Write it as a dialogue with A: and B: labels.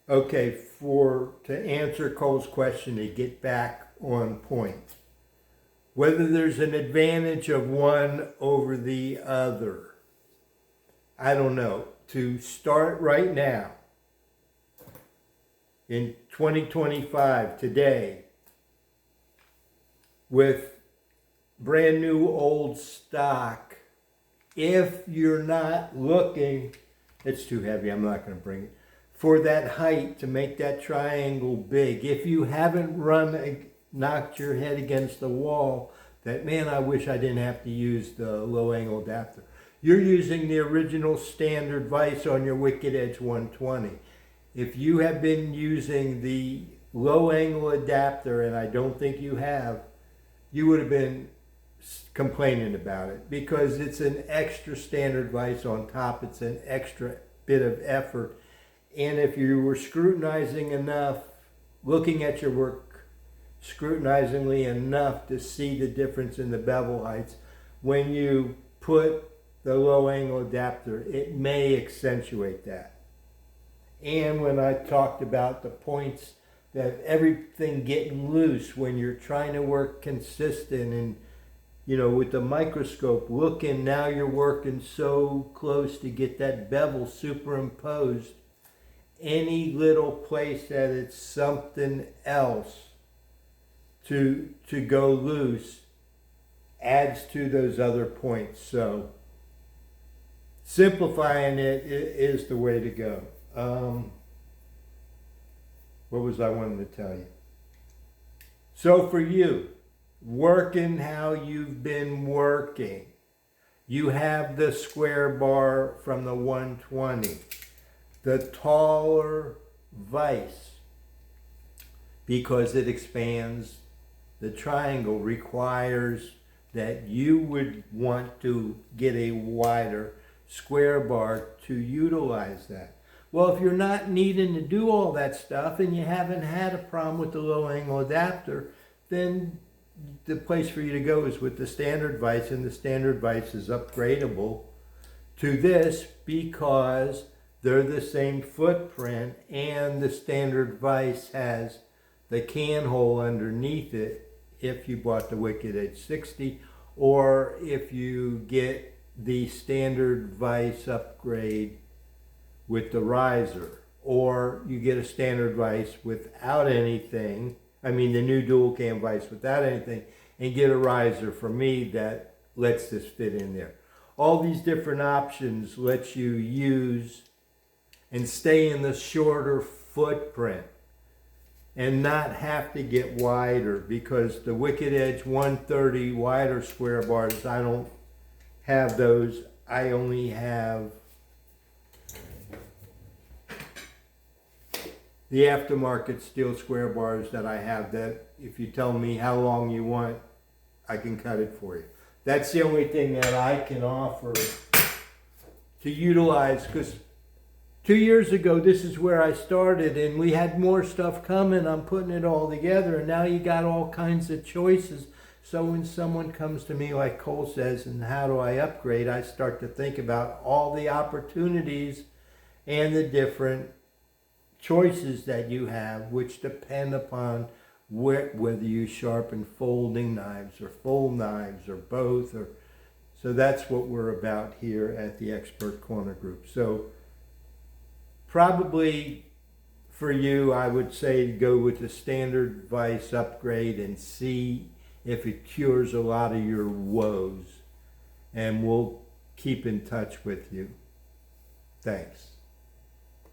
A: Okay, to answer Cole's question, to get back on point, whether there's an advantage of one over the other, I don't know. To start right now, in 2025, today, with brand new old stock, if you're not looking, it's too heavy, I'm not going to bring it, for that height to make that triangle big. If you haven't knocked your head against the wall, that, man, I wish I didn't have to use the low angle adapter. You're using the original standard vise on your Wicked Edge 120. If you have been using the low angle adapter, and I don't think you have, you would have been complaining about it, because it's an extra standard vise on top. It's an extra bit of effort. And if you were scrutinizing enough, looking at your work scrutinizingly enough to see the difference in the bevel heights, when you put the low angle adapter, it may accentuate that. And when I talked about the points, that everything getting loose when you're trying to work consistent, and with the microscope looking, now you're working so close to get that bevel superimposed. Any little place that it's something else to go loose adds to those other points. So simplifying it is the way to go. What was I wanting to tell you? So for you, working how you've been working, you have the square bar from the 120, the taller vise, because it expands. The triangle requires that you would want to get a wider square bar to utilize that. Well, if you're not needing to do all that stuff and you haven't had a problem with the low angle adapter, then the place for you to go is with the standard vise, and the standard vise is upgradable to this because they're the same footprint, and the standard vise has the can hole underneath it if you bought the Wicked Edge 60, or if you get the standard vise upgrade with the riser, or you get a standard vise without anything, the new dual cam vise without anything, and get a riser from me that lets this fit in there. All these different options let you use and stay in the shorter footprint and not have to get wider, because the Wicked Edge 130 wider square bars, I don't have those. I only have the aftermarket steel square bars that I have, that if you tell me how long you want, I can cut it for you. That's the only thing that I can offer to utilize, because 2 years ago, this is where I started, and we had more stuff coming. I'm putting it all together, and now you got all kinds of choices. So when someone comes to me, like Cole says, and how do I upgrade, I start to think about all the opportunities and the different choices that you have, which depend upon whether you sharpen folding knives or full knives or both. So that's what we're about here at the Expert Corner Group. So probably for you, I would say go with the standard vise upgrade and see if it cures a lot of your woes. And we'll keep in touch with you. Thanks.